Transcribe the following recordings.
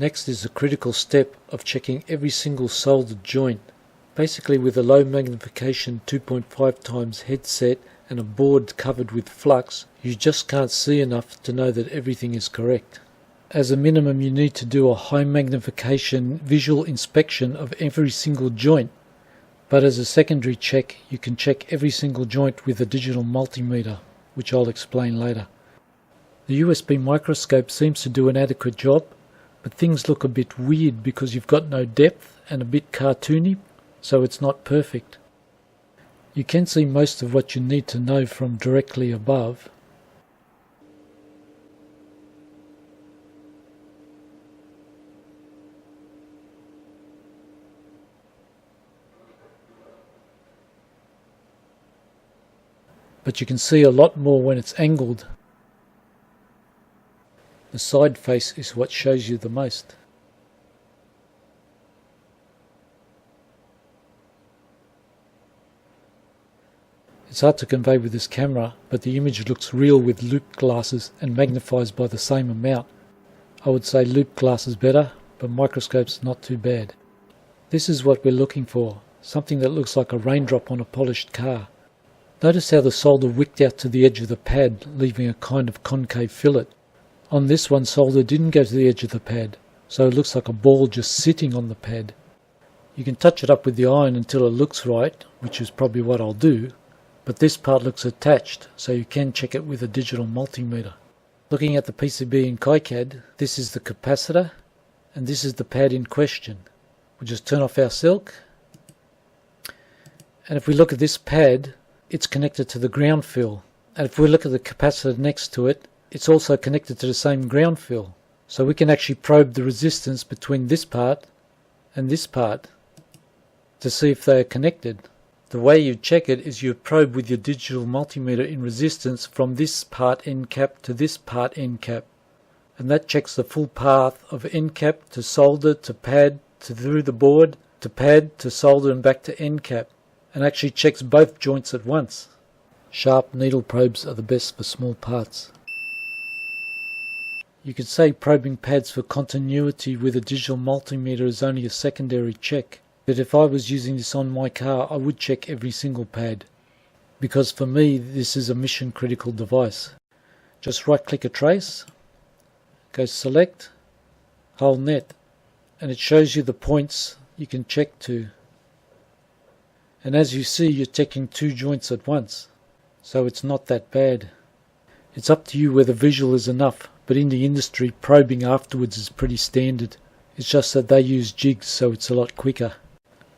Next is the critical step of checking every single soldered joint. Basically, with a low magnification 2.5 times headset and a board covered with flux, you just can't see enough to know that everything is correct. As a minimum, you need to do a high magnification visual inspection of every single joint, but as a secondary check, you can check every single joint with a digital multimeter, which I'll explain later. The USB microscope seems to do an adequate job, but things look a bit weird because you've got no depth and a bit cartoony, so it's not perfect. You can see most of what you need to know from directly above. But you can see a lot more when it's angled. The side face is what shows you the most. It's hard to convey with this camera, but the image looks real with loop glasses and magnifies by the same amount. I would say loop glass is better, but microscope's not too bad. This is what we're looking for, something that looks like a raindrop on a polished car. Notice how the solder wicked out to the edge of the pad, leaving a kind of concave fillet. On this one, solder didn't go to the edge of the pad, so it looks like a ball just sitting on the pad. You can touch it up with the iron until it looks right, which is probably what I'll do, but this part looks attached, so you can check it with a digital multimeter. Looking at the PCB in KiCad, this is the capacitor, and this is the pad in question. We'll just turn off our silk, and if we look at this pad, it's connected to the ground fill, and if we look at the capacitor next to it, it's also connected to the same ground fill. So we can actually probe the resistance between this part and this part to see if they are connected. The way you check it is you probe with your digital multimeter in resistance from this part end cap to this part end cap, and that checks the full path of end cap to solder to pad to through the board to pad to solder and back to end cap, and actually checks both joints at once. Sharp needle probes are the best for small parts. You could say probing pads for continuity with a digital multimeter is only a secondary check, but if I was using this on my car, I would check every single pad, because for me this is a mission critical device. Just right click a trace, go select, whole net, and it shows you the points you can check to. And as you see, you're checking two joints at once, so it's not that bad. It's up to you whether visual is enough, but in the industry, probing afterwards is pretty standard. It's just that they use jigs, so it's a lot quicker.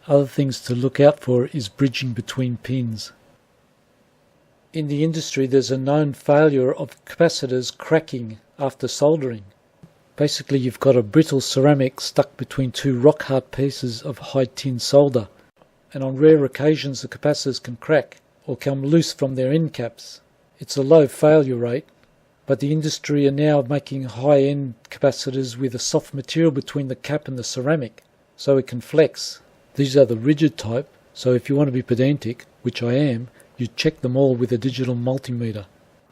Other things to look out for is bridging between pins. In the industry, there's a known failure of capacitors cracking after soldering. Basically, you've got a brittle ceramic stuck between two rock-hard pieces of high tin solder, and on rare occasions the capacitors can crack or come loose from their end caps. It's a low failure rate, but the industry are now making high-end capacitors with a soft material between the cap and the ceramic, so it can flex. These are the rigid type, so if you want to be pedantic, which I am, you check them all with a digital multimeter.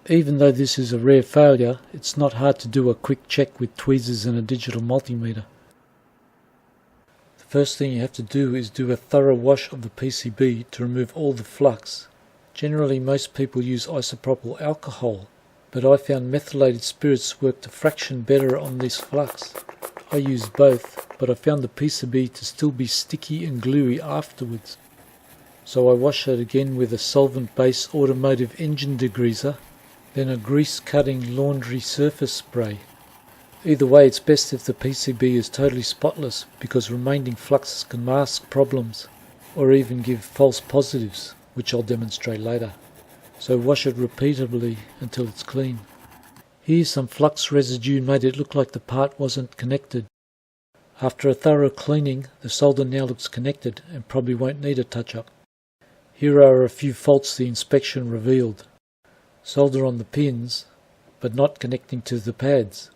Even though this is a rare failure, it's not hard to do a quick check with tweezers and a digital multimeter. The first thing you have to do is do a thorough wash of the PCB to remove all the flux. Generally, most people use isopropyl alcohol, but I found methylated spirits worked a fraction better on this flux. I used both, but I found the PCB to still be sticky and gluey afterwards. So I wash it again with a solvent-based automotive engine degreaser, then a grease-cutting laundry surface spray. Either way, it's best if the PCB is totally spotless, because remaining fluxes can mask problems, or even give false positives, which I'll demonstrate later. So wash it repeatedly until it's clean. Here some flux residue made it look like the part wasn't connected. After a thorough cleaning, the solder now looks connected and probably won't need a touch-up. Here are a few faults the inspection revealed. Solder on the pins, but not connecting to the pads.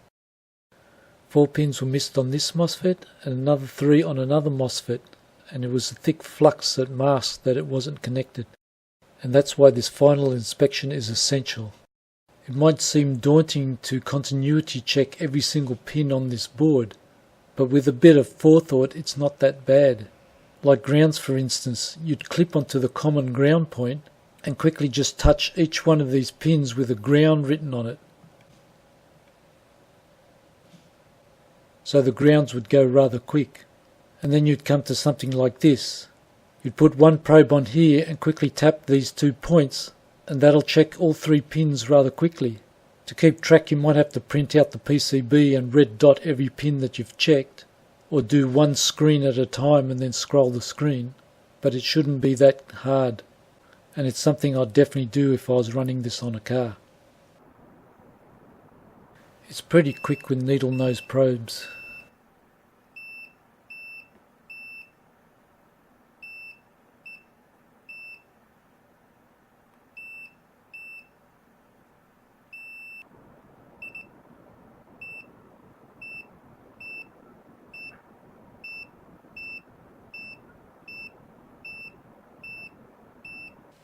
4 pins were missed on this MOSFET and another 3 on another MOSFET, and it was a thick flux that masked that it wasn't connected. And that's why this final inspection is essential. It might seem daunting to continuity check every single pin on this board, but with a bit of forethought it's not that bad. Like grounds for instance, you'd clip onto the common ground point and quickly just touch each one of these pins with a ground written on it. So the grounds would go rather quick. And then you'd come to something like this. You'd put one probe on here and quickly tap these 2 points, and that'll check all 3 pins rather quickly. To keep track you might have to print out the PCB and red dot every pin that you've checked, or do one screen at a time and then scroll the screen, but it shouldn't be that hard, and it's something I'd definitely do if I was running this on a car. It's pretty quick with needle nose probes.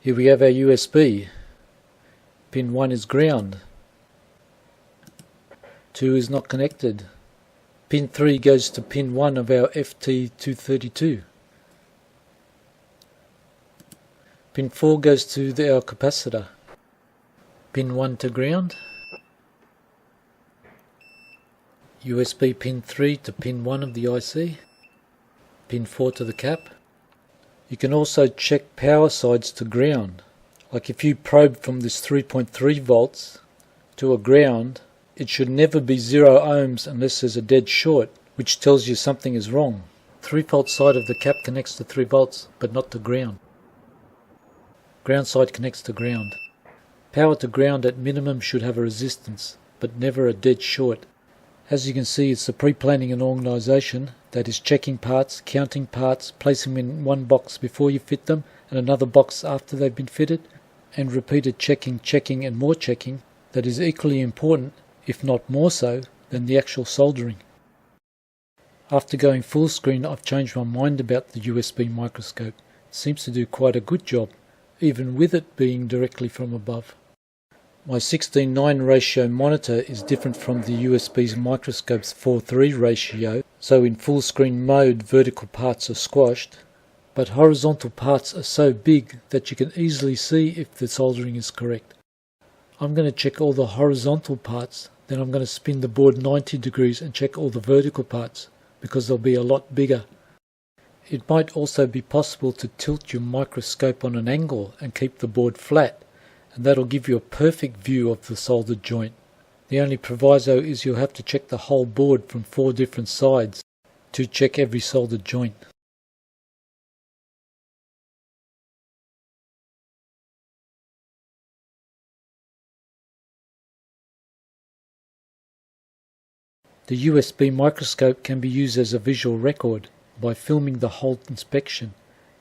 Here we have our USB. Pin 1 is ground. 2 is not connected. Pin 3 goes to pin 1 of our FT232. Pin 4 goes to our capacitor. Pin 1 to ground. USB pin 3 to pin 1 of the IC. Pin 4 to the cap. You can also check power sides to ground. Like if you probe from this 3.3 volts to a ground, it should never be 0 ohms unless there's a dead short, which tells you something is wrong. 3 volt side of the cap connects to 3 volts, but not to ground. Ground side connects to ground. Power to ground at minimum should have a resistance, but never a dead short. As you can see, it's the pre-planning and organisation, that is checking parts, counting parts, placing them in one box before you fit them and another box after they've been fitted, and repeated checking and more checking, that is equally important, if not more so, than the actual soldering. After going full screen, I've changed my mind about the USB microscope. It seems to do quite a good job, even with it being directly from above. My 16:9 ratio monitor is different from the USB microscope's 4:3 ratio, so in full screen mode vertical parts are squashed, but horizontal parts are so big that you can easily see if the soldering is correct. I'm going to check all the horizontal parts, then I'm going to spin the board 90 degrees and check all the vertical parts, because they'll be a lot bigger. It might also be possible to tilt your microscope on an angle and keep the board flat, and that'll give you a perfect view of the soldered joint. The only proviso is you'll have to check the whole board from 4 different sides to check every soldered joint. The USB microscope can be used as a visual record by filming the whole inspection.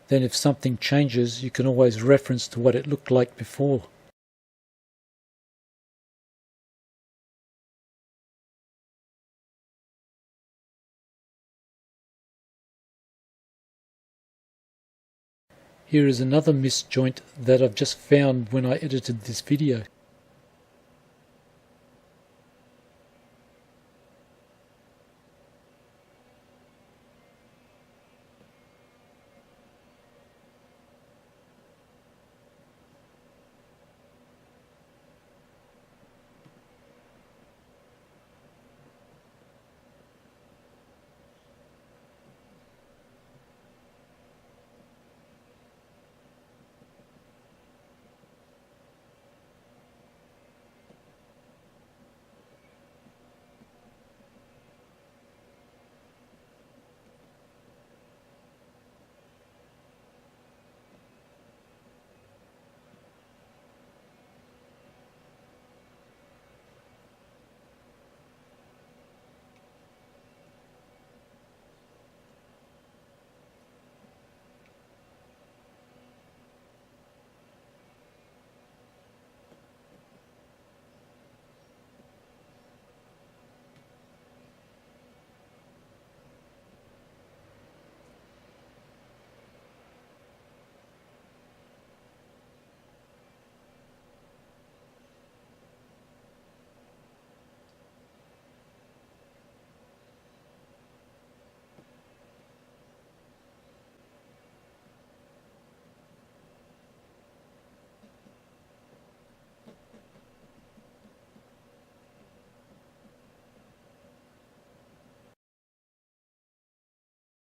Then if something changes, you can always reference to what it looked like before. Here is another missed joint that I've just found when I edited this video.